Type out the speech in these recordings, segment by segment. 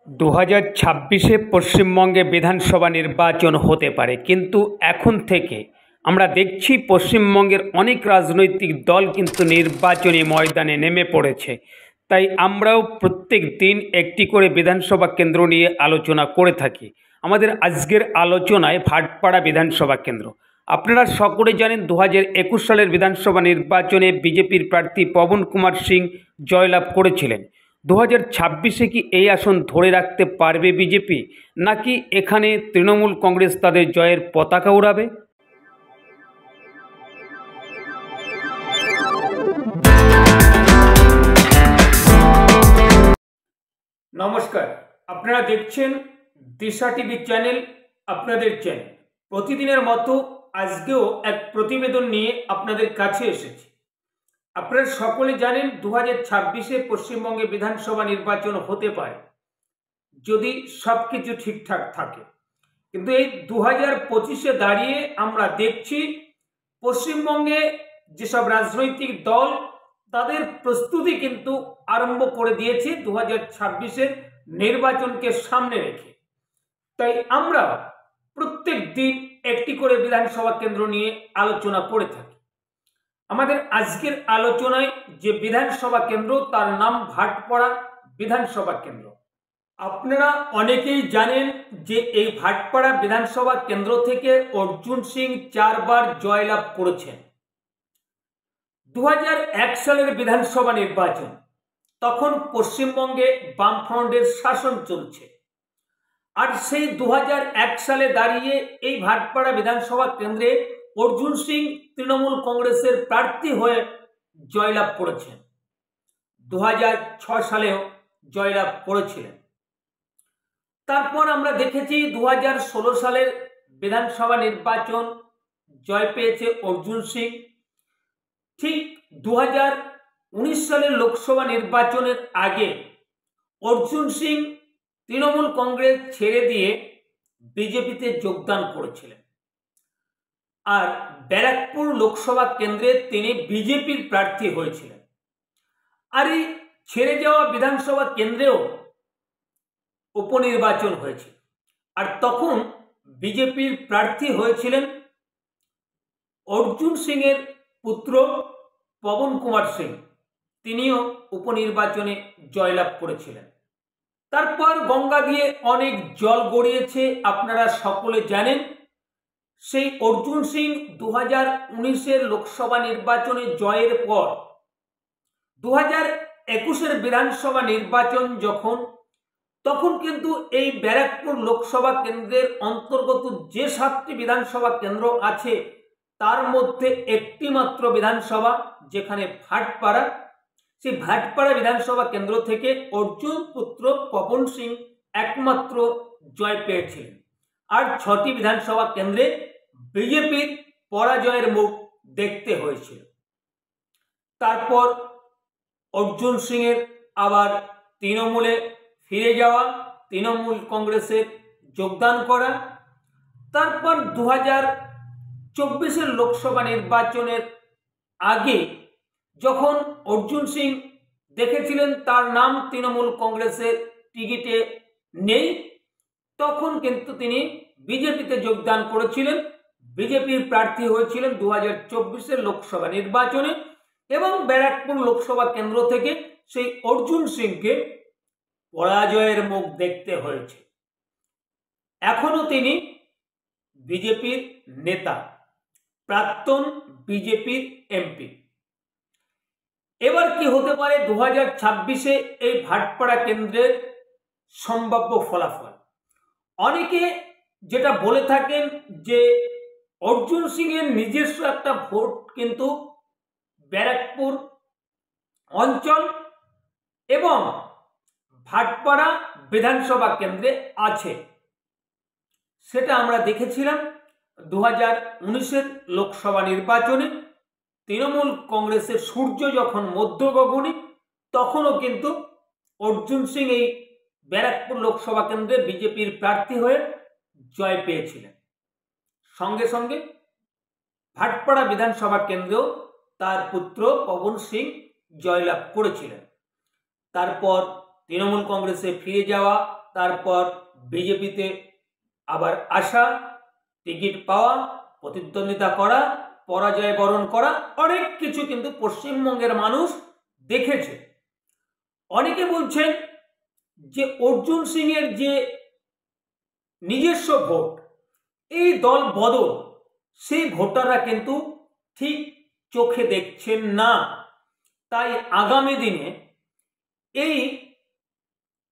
2026-এ পশ্চিমবঙ্গে বিধানসভা নির্বাচন হতে পারে, কিন্তু এখন থেকে আমরা দেখছি পশ্চিমবঙ্গের অনেক রাজনৈতিক দল কিন্তু নির্বাচনী ময়দানে নেমে পড়েছে। তাই আমরাও প্রত্যেক দিন একটি করে বিধানসভা কেন্দ্র নিয়ে আলোচনা করে থাকি। আমাদের আজকের আলোচনায় ভাটপাড়া বিধানসভা কেন্দ্র। আপনারা সকলে জানেন 2021 সালের বিধানসভা নির্বাচনে বিজেপির প্রার্থী পবন কুমার সিং জয়লাভ করেছিলেন। 2026-এ কি এই আসন ধরে রাখতে পারবে বিজেপি, নাকি এখানে তৃণমূল কংগ্রেস তাদের জয়ের পতাকা উড়াবে? নমস্কার, আপনারা দেখছেন দিশা টিভি চ্যানেল, আপনাদের চ্যানেল। প্রতিদিনের মতো আজকেও এক প্রতিবেদন নিয়ে আপনাদের কাছে এসেছি। আপনারা সকলে জানেন 2026-এ পশ্চিমবঙ্গে বিধানসভা নির্বাচন হতে পারে যদি সব কিছু ঠিকঠাক থাকে। কিন্তু এই 2025-এ দাঁড়িয়ে আমরা দেখছি পশ্চিমবঙ্গে যেসব রাজনৈতিক দল তাদের প্রস্তুতি কিন্তু আরম্ভ করে দিয়েছে 2026-এর নির্বাচনকে সামনে রেখে। তাই আমরা প্রত্যেক দিন একটি করে বিধানসভা কেন্দ্র নিয়ে আলোচনা করে থাকি। আমাদের আজকের আলোচনায় যে বিধানসভা কেন্দ্র তার নাম ভাটপাড়া বিধানসভা কেন্দ্র। আপনারা অনেকেই জানেন যে এই ভাটপাড়া বিধানসভা কেন্দ্র থেকে অর্জুন সিং 4 বার জয়লাভ করেছেন। 2001 সালের বিধানসভা নির্বাচন, তখন পশ্চিমবঙ্গে বামফ্রন্টের শাসন চলছে। আর সেই 2001 সালে দাঁড়িয়ে এই ভাটপাড়া বিধানসভা কেন্দ্রে অর্জুন সিং তৃণমূল কংগ্রেসের প্রার্থী হয়ে জয়লাভ করেছেন। 2006 সালেও জয়লাভ করেছিলেন। তারপর আমরা দেখেছি 2016 সালের বিধানসভা নির্বাচন জয় পেয়েছে অর্জুন সিং। ঠিক 2019 সালের লোকসভা নির্বাচনের আগে অর্জুন সিং তৃণমূল কংগ্রেস ছেড়ে দিয়ে বিজেপিতে যোগদান করেছিলেন। আর ব্যারাকপুর লোকসভা কেন্দ্রে তিনি বিজেপির প্রার্থী হয়েছিলেন। আর এই ছেড়ে যাওয়া বিধানসভা কেন্দ্রেও উপনির্বাচন হয়েছিল। আর তখন বিজেপির প্রার্থী হয়েছিলেন অর্জুন সিং এর পুত্র পবন কুমার সিং। তিনিও উপনির্বাচনে জয়লাভ করেছিলেন। তারপর গঙ্গা দিয়ে অনেক জল গড়িয়েছে, আপনারা সকলে জানেন। সেই অর্জুন সিং 2019-এর লোকসভা নির্বাচনে জয়ের পর 2021-এর বিধানসভা নির্বাচন তখন কিন্তু এই ব্যারাকপুর লোকসভা কেন্দ্রের অন্তর্গত যে 7টি বিধানসভা কেন্দ্র আছে তার মধ্যে একটি মাত্র বিধানসভা, যেখানে ভাটপাড়া, সেই ভাটপাড়া বিধানসভা কেন্দ্র থেকে অর্জুন পুত্র পবন সিং একমাত্র জয় পেয়েছিলেন। আর 6টি বিধানসভা কেন্দ্রে বিজেপির পরাজয়ের মুখ দেখতে হয়েছিল। তারপর অর্জুন সিং এর আবার তৃণমূলে ফিরে যাওয়া, তৃণমূল কংগ্রেসের যোগদান করা। তারপর 2024-এর লোকসভা নির্বাচনের আগে যখন অর্জুন সিং দেখেছিলেন তার নাম তৃণমূল কংগ্রেসের টিকিটে নেই, তখন কিন্তু তিনি বিজেপিতে যোগদান করেছিলেন, বিজেপির প্রার্থী হয়েছিলেন 2024-এর লোকসভা নির্বাচনে। এবং ব্যারাকপুর লোকসভা কেন্দ্র থেকে সেই অর্জুন সিংকে পরাজয়ের মুখ দেখতে হয়েছে। এখনো তিনি বিজেপির নেতা, প্রাক্তন বিজেপির এমপি। এবার কি হতে পারে 2026-এ এই ভাটপাড়া কেন্দ্রের সম্ভাব্য ফলাফল? অনেকে যেটা বলে থাকেন যে অর্জুন সিং এর নিজস্ব একটা ভোট কিন্তু ব্যারাকপুর অঞ্চল এবং ভাটপাড়া বিধানসভা কেন্দ্রে আছে। সেটা আমরা দেখেছিলাম 2019-এর লোকসভা নির্বাচনে তৃণমূল কংগ্রেসের সূর্য যখন মধ্য গগনে, তখনও কিন্তু অর্জুন সিং এই ব্যারাকপুর লোকসভা কেন্দ্রে বিজেপির প্রার্থী হয়ে জয় পেয়েছিলেন। সঙ্গে সঙ্গে ভাটপাড়া বিধানসভা কেন্দ্রেও তার পুত্র পবন সিং জয়লাভ করেছিলেন। তারপর তৃণমূল কংগ্রেসে ফিরে যাওয়া তারপর বিজেপিতে আবার আসা, টিকিট পাওয়া, প্রতিদ্বন্দ্বিতা করা, পরাজয় বরণ করা, অনেক কিছু কিন্তু পশ্চিমবঙ্গের মানুষ দেখেছে। অনেকে বলছেন যে অর্জুন সিং এর যে নিজস্ব ভোট, এই দল বদল, সেই ভোটাররা কিন্তু ঠিক চোখে দেখছেন না। তাই আগামী দিনে এই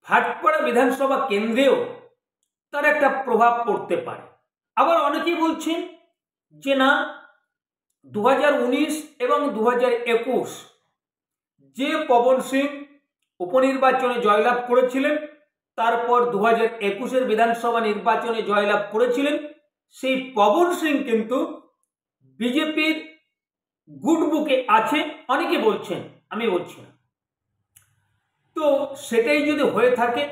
ভাটপাড়া বিধানসভা কেন্দ্রেও তার একটা প্রভাব পড়তে পারে। আবার অনেকেই বলছেন যে না, 2019 এবং 2021 যে পবন সিং উপনির্বাচনে জয়লাভ করেছিলেন, তারপর 2021-এর বিধানসভা নির্বাচনে জয়লাভ করেছিলেন, সেই পবন সিং কিন্তু বিজেপির গুড বুকে আছে, অনেকে বলছেন, আমি বলছি না। তো সেটাই যদি হয়ে থাকে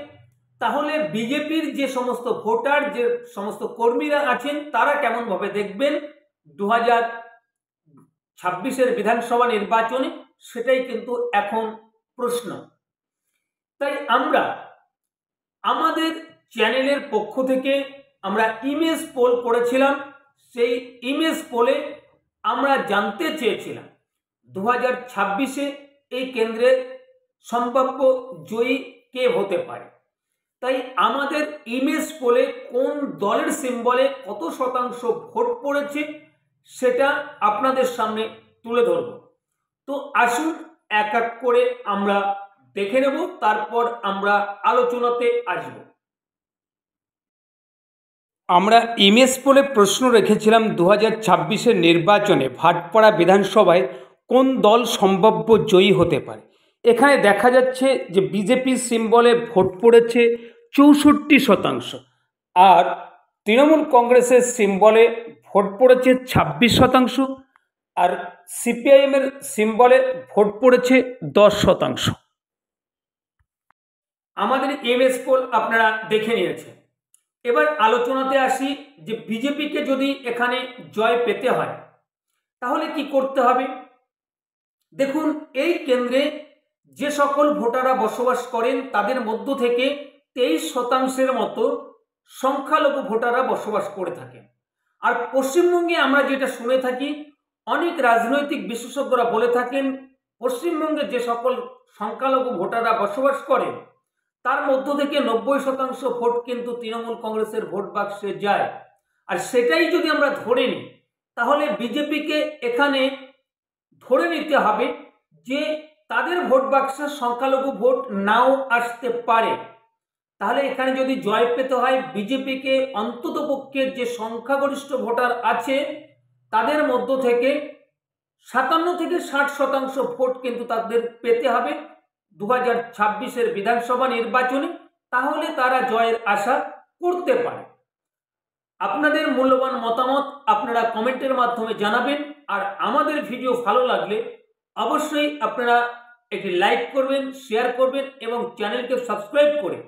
তাহলে বিজেপির যে সমস্ত ভোটার, যে সমস্ত কর্মীরা আছেন, তারা কেমনভাবে দেখবেন 2026-এর বিধানসভা নির্বাচনে, সেটাই কিন্তু এখন প্রশ্ন। তাই আমরা আমাদের চ্যানেলের পক্ষ থেকে আমরা ইমেজ পোল করেছিলাম। সেই ইমেজ পোলে আমরা জানতে চেয়েছিলাম 2026-এ এই কেন্দ্রের সম্ভাব্য জয়ী কে হতে পারে। তাই আমাদের ইমেজ পোলে কোন দলের সিম্বলে কত শতাংশ ভোট পড়েছে সেটা আপনাদের সামনে তুলে ধরব। তো আসুন এক এক করে আমরা দেখে নেব, তারপর আমরা আলোচনাতে আসব। আমরা ইমেজ পোলে প্রশ্ন রেখেছিলাম 2026-এর নির্বাচনে ভাটপাড়া বিধানসভায় কোন দল সম্ভাব্য জয়ী হতে পারে। এখানে দেখা যাচ্ছে যে বিজেপির সিম্বলে ভোট পড়েছে 64%, আর তৃণমূল কংগ্রেসের সিম্বলে ভোট পড়েছে 26%, আর সিপিআইএমের সিম্বলে ভোট পড়েছে 10%। আমাদের ইমেজ পোল আপনারা দেখে নিয়েছেন। এবার আলোচনাতে আসি যে বিজেপিকে যদি এখানে জয় পেতে হয় তাহলে কি করতে হবে। দেখুন, এই কেন্দ্রে যে সকল ভোটাররা বসবাস করেন তাদের মধ্য থেকে 23% মতো সংখ্যালঘু ভোটাররা বসবাস করে থাকেন। আর পশ্চিমবঙ্গে আমরা যেটা শুনে থাকি, অনেক রাজনৈতিক বিশেষজ্ঞরা বলে থাকেন পশ্চিমবঙ্গে যে সকল সংখ্যালঘু ভোটাররা বসবাস করেন তার মধ্য থেকে 90% ভোট কিন্তু তৃণমূল কংগ্রেসের ভোট বাক্সে যায়। আর সেটাই যদি আমরা ধরে নিই তাহলে বিজেপিকে এখানে ধরে নিতে হবে যে তাদের ভোট বাক্সের সংখ্যালঘু ভোট নাও আসতে পারে। তাহলে এখানে যদি জয় পেতে হয় বিজেপিকে অন্ততপক্ষে যে সংখ্যাগরিষ্ঠ ভোটার আছে তাদের মধ্য থেকে 57 থেকে 60% ভোট কিন্তু তাদের পেতে হবে 2026-এর বিধানসভা নির্বাচনে, তাহলে তারা জয়ের আশা করতে পারে। আপনাদের মূল্যবান মতামত আপনারা কমেন্টের মাধ্যমে জানাবেন। আর আমাদের ভিডিও ভালো লাগলে অবশ্যই আপনারা একটি লাইক করবেন, শেয়ার করবেন এবং চ্যানেলকে সাবস্ক্রাইব করে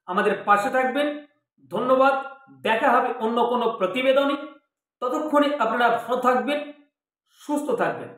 আমাদের পাশে থাকবেন। ধন্যবাদ। দেখা হবে অন্য কোনো প্রতিবেদনে। ততক্ষণে আপনারা ভালো থাকবেন, সুস্থ থাকবেন।